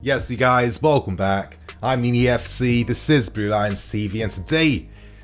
Yes, you guys, welcome back. I'm niguez, this is Blue Lions TV, and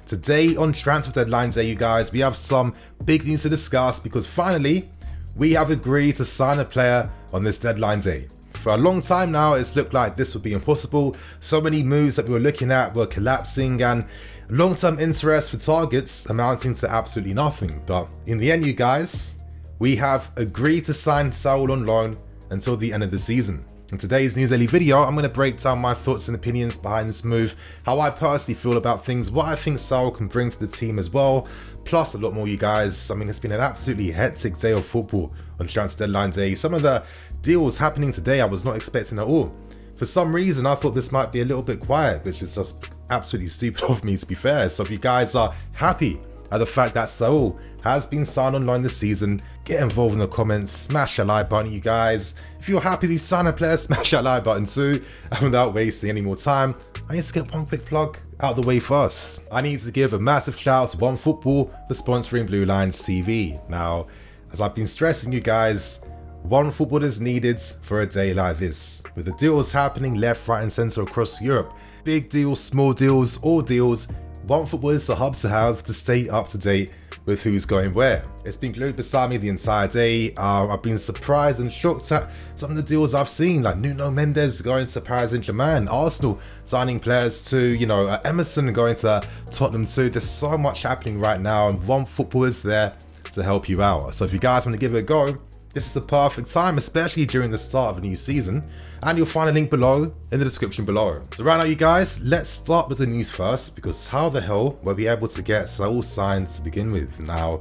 today on Transfer Deadline Day, you guys, we have some big news to discuss because finally, we have agreed to sign a player on this deadline day. For a long time now, it's looked like this would be impossible. So many moves that we were looking at were collapsing and long-term interest for targets amounting to absolutely nothing. But in the end, you guys, we have agreed to sign Saul on loan until the end of the season. In today's News Daily video, I'm going to break down my thoughts and opinions behind this move, how I personally feel about things, what I think Saul can bring to the team as well, plus a lot more, you guys. I mean, it's been an absolutely hectic day of football on Transfer Deadline Day. Some of the deals happening today I was not expecting at all. For some reason, I thought this might be a little bit quiet, which is just absolutely stupid of me, to be fair. So if you guys are happy at the fact that Saul has been signed on loan this season, get involved in the comments, smash that like button, you guys. If you're happy with signing a player, smash that like button too. And without wasting any more time, I need to get one quick plug out the way first. I need to give a massive shout out to OneFootball for sponsoring Blue Lions TV. Now, as I've been stressing you guys, OneFootball is needed for a day like this, with the deals happening left, right and centre across Europe. Big deals, small deals, all deals. OneFootball is the hub to have to stay up to date with who's going where. It's been glued beside me the entire day. I've been surprised and shocked at some of the deals I've seen, like Nuno Mendes going to Paris Saint-Germain, Arsenal signing players to, Emerson going to Tottenham too. There's so much happening right now, and OneFootball is there to help you out. So if you guys want to give it a go, this is the perfect time, especially during the start of a new season, and you'll find a link below in the description below. So right now, you guys, let's start with the news first, because how the hell were we able to get Saul signed to begin with? Now,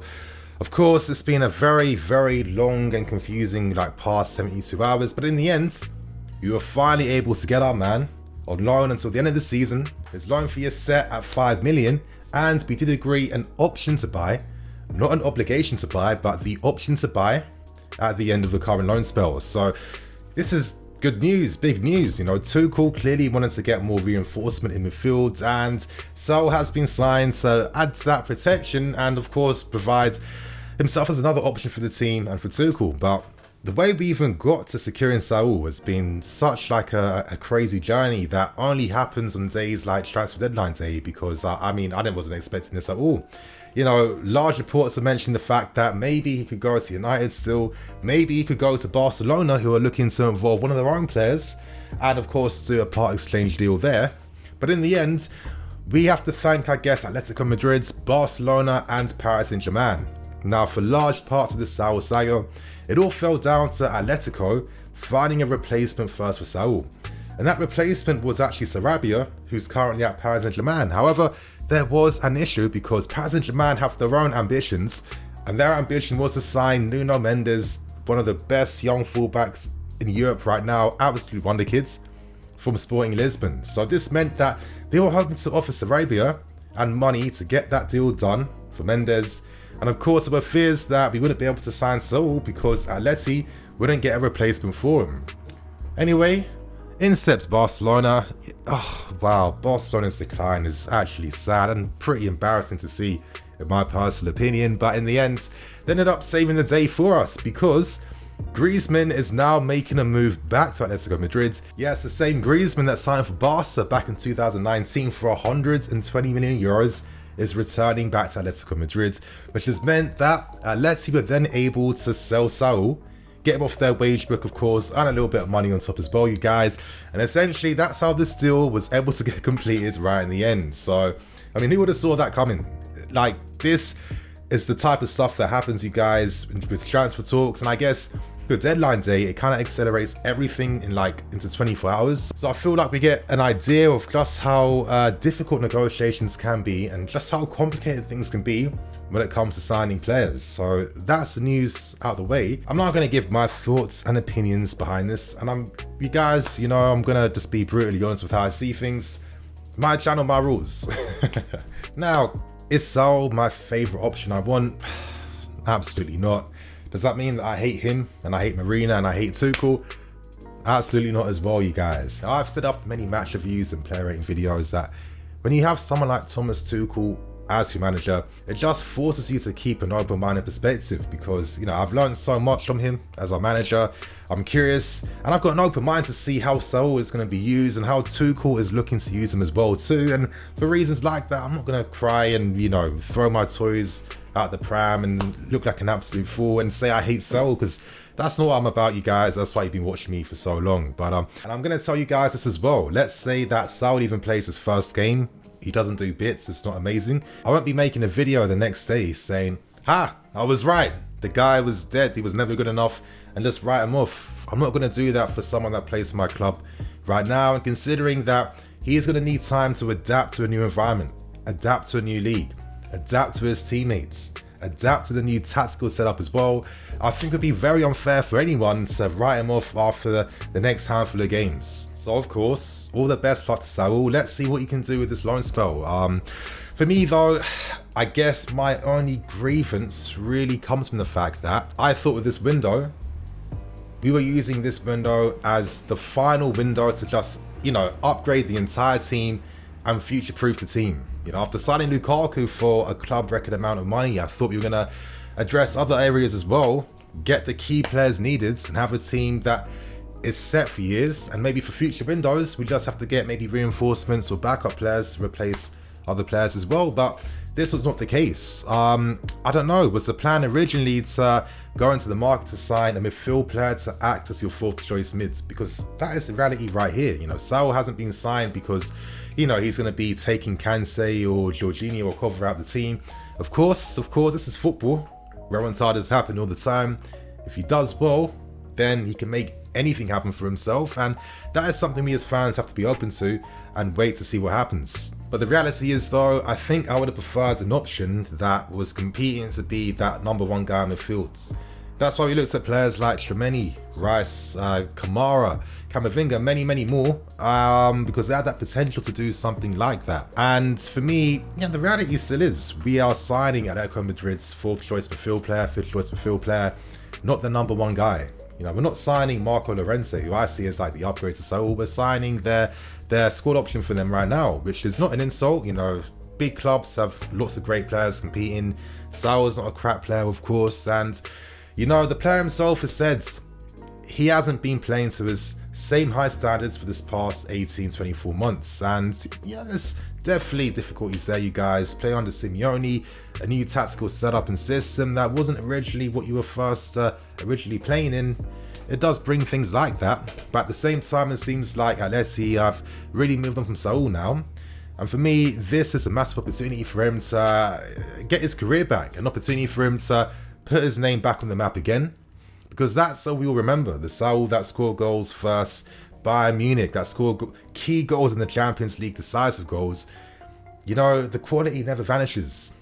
of course, it's been a very, very long and confusing past 72 hours, but in the end, we were finally able to get our man on loan until the end of the season. His loan fee is set at 5 million, and we did agree an option to buy, not an obligation to buy, but the option to buy at the end of the current loan spell. So this is good news, big news. Tuchel clearly wanted to get more reinforcement in midfield, and Saul has been signed to add to that protection and of course provide himself as another option for the team and for Tuchel. But the way we even got to securing Saul has been such a crazy journey that only happens on days like Transfer Deadline Day, because I wasn't expecting this at all. Large reports have mentioned the fact that maybe he could go to United still, maybe he could go to Barcelona, who are looking to involve one of their own players, and of course do a part exchange deal there. But in the end, we have to thank, I guess, Atletico Madrid, Barcelona and Paris Saint-Germain. Now, for large parts of the Saul saga, it all fell down to Atletico finding a replacement first for Saul. And that replacement was actually Sarabia, who's currently at Paris Saint-Germain. However, there was an issue because Paris Saint-Germain have their own ambitions, and their ambition was to sign Nuno Mendes, one of the best young fullbacks in Europe right now, absolute wonder kids, from Sporting Lisbon. So this meant that they were hoping to offer Sarabia and money to get that deal done for Mendes. And of course, there were fears that we wouldn't be able to sign Saul because Atleti wouldn't get a replacement for him. Anyway, in steps Barcelona. Oh wow, Barcelona's decline is actually sad and pretty embarrassing to see, in my personal opinion. But in the end, they ended up saving the day for us, because Griezmann is now making a move back to Atletico Madrid. Yes, the same Griezmann that signed for Barca back in 2019 for 120 million euros is returning back to Atletico Madrid, which has meant that Atleti were then able to sell Saul, get him off their wage book, of course, and a little bit of money on top as well, you guys. And essentially, that's how this deal was able to get completed right in the end. So, who would have saw that coming? This is the type of stuff that happens, you guys, with transfer talks. And I guess the deadline day, it kind of accelerates everything in into 24 hours. So I feel like we get an idea of just how difficult negotiations can be and just how complicated things can be when it comes to signing players. So that's the news out the way. I'm not going to give my thoughts and opinions behind this, and you guys, I'm going to just be brutally honest with how I see things. My channel, my rules. Now, is Saul my favorite option I want? Absolutely not. Does that mean that I hate him and I hate Marina and I hate Tuchel? Absolutely not as well, you guys. Now, I've said after many match reviews and player rating videos that when you have someone like Thomas Tuchel as your manager, it just forces you to keep an open-minded perspective because, you know, I've learned so much from him as our manager. I'm curious, and I've got an open mind to see how Saul is going to be used and how Tuchel is looking to use him as well too. And for reasons like that, I'm not going to cry and, you know, throw my toys out the pram and look like an absolute fool and say I hate Saul, because that's not what I'm about, you guys. That's why you've been watching me for so long. But and I'm going to tell you guys this as well. Let's say that Saul even plays his first game. He doesn't do bits, it's not amazing. I won't be making a video the next day saying, ha, I was right. The guy was dead, he was never good enough, and just write him off. I'm not going to do that for someone that plays for my club right now, and considering that he's going to need time to adapt to a new environment, adapt to a new league, adapt to his teammates, adapt to the new tactical setup as well. I think it would be very unfair for anyone to write him off after the next handful of games. So of course, all the best luck to Saul. Let's see what you can do with this loan spell. For me though, I guess my only grievance really comes from the fact that I thought with this window, we were using this window as the final window to just, you know, upgrade the entire team and future-proof the team. You know, after signing Lukaku for a club record amount of money, I thought we were going to address other areas as well, get the key players needed, and have a team that is set for years. And maybe for future windows, we just have to get maybe reinforcements or backup players to replace other players as well. But this was not the case. I don't know, was the plan originally to go into the market to sign a midfield player to act as your fourth choice mids? Because that is the reality right here. You know, Saul hasn't been signed because, you know, he's going to be taking Kansé or Jorginho or cover out the team. Of course, this is football. Remontadas happen all the time. If he does well, then he can make anything happen for himself, and that is something we as fans have to be open to and wait to see what happens. But the reality is though, I think I would have preferred an option that was competing to be that number one guy in midfield. That's why we looked at players like Tchouaméni, Rice, Kamara, Camavinga, many more, because they had that potential to do something like that. And for me, yeah, the reality still is we are signing Atletico Madrid's fourth choice midfield player, fifth choice midfield player, not the number one guy. You know, we're not signing Marco Llorente, who I see as like the upgrade to Saul. We're signing their squad option for them right now, which is not an insult. You know, big clubs have lots of great players competing. Saul's not a crap player, of course, and you know, the player himself has said he hasn't been playing to his same high standards for this past 18-24 months. And, you know, there's definitely difficulties there, you guys. Playing under Simeone, a new tactical setup and system that wasn't originally what you were first originally playing in. It does bring things like that. But at the same time, it seems like Atleti have really moved on from Saul now. And for me, this is a massive opportunity for him to get his career back. An opportunity for him to put his name back on the map again, because that's how we will remember the Saul that scored goals first, Bayern Munich that scored key goals in the Champions League, decisive goals. You know, the quality never vanishes,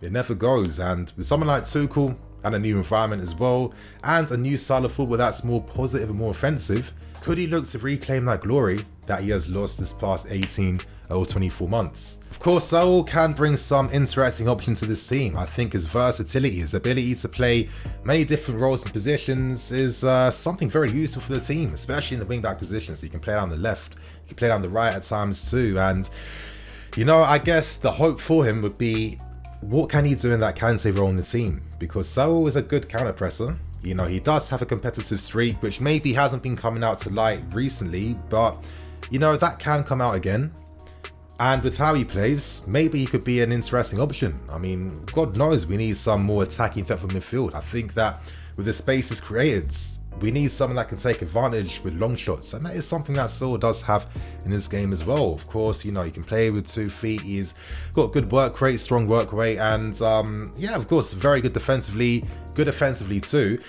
it never goes. And with someone like Tuchel and a new environment as well, and a new style of football that's more positive and more offensive, could he look to reclaim that glory that he has lost this past 18 or 24 months? Of course, Saul can bring some interesting options to this team. I think his versatility, his ability to play many different roles and positions is something very useful for the team, especially in the wing-back positions. So you can play down the left, you can play down the right at times too. And, you know, I guess the hope for him would be, what can he do in that Kansé role in the team? Because Saul is a good counter-presser. You know, he does have a competitive streak, which maybe hasn't been coming out to light recently, but, you know, that can come out again. And with how he plays, maybe he could be an interesting option. I mean, God knows we need some more attacking threat from midfield. I think that with the spaces created, we need someone that can take advantage with long shots. And that is something that Saul does have in his game as well. Of course, you know, he can play with 2 feet. He's got good work rate, strong work rate. And yeah, of course, very good defensively, good offensively too.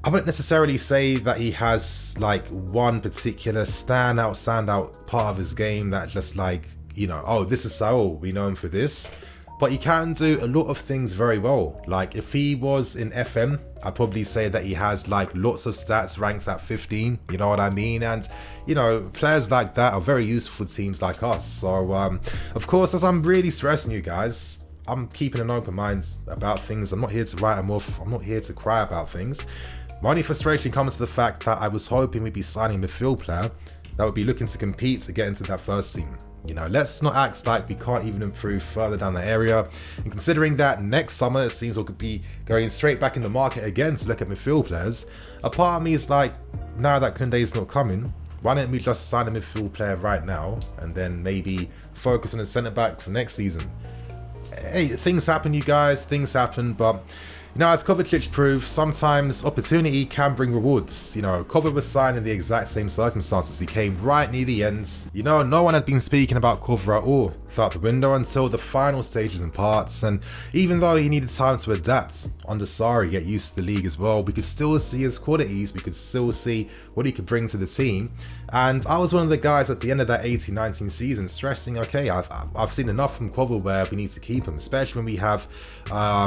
I wouldn't necessarily say that he has like one particular standout part of his game that just like, you know, oh, this is Saul, we know him for this. But he can do a lot of things very well. Like if he was in FM, I'd probably say that he has like lots of stats ranked at 15, you know what I mean? And, you know, players like that are very useful for teams like us. So, of course, as I'm really stressing you guys, I'm keeping an open mind about things. I'm not here to write them off. I'm not here to cry about things. My only frustration comes to the fact that I was hoping we'd be signing a midfield player that would be looking to compete to get into that first team. You know, let's not act like we can't even improve further down the area. And considering that next summer it seems we could be going straight back in the market again to look at midfield players, a part of me is like, now that Koundé is not coming, why don't we just sign a midfield player right now and then maybe focus on a centre back for next season? Hey, things happen, you guys, things happen, but you know, as Kovacic proved, sometimes opportunity can bring rewards. You know, Kova was signed in the exact same circumstances. He came right near the end. You know, no one had been speaking about Kova at all throughout the window until the final stages and parts. And even though he needed time to adapt under Sarri, get used to the league as well, we could still see his qualities. We could still see what he could bring to the team. And I was one of the guys at the end of that 18-19 season stressing, okay, I've seen enough from Kova where we need to keep him, especially when we have,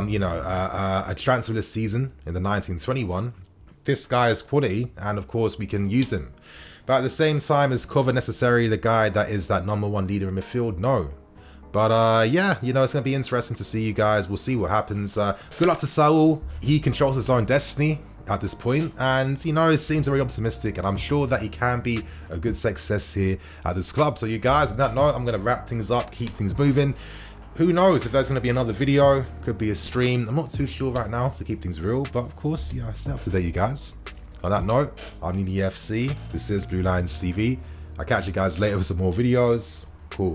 you know, a transferless season in the 1921. This guy is quality, and of course we can use him. But at the same time, is Kova necessarily the guy that is that #1 leader in midfield? No. But yeah, you know, it's going to be interesting to see, you guys. We'll see what happens. Good luck to Saul. He controls his own destiny at this point, and you know, it seems very optimistic, and I'm sure that he can be a good success here at this club. So you guys, on that note, I'm going to wrap things up, keep things moving. Who knows if there's going to be another video, could be a stream. I'm not too sure right now to keep things real, but of course, yeah, stay up to date, you guys. On that note, I'm niguez. This is Blue Lions TV. I'll catch you guys later with some more videos. Cool.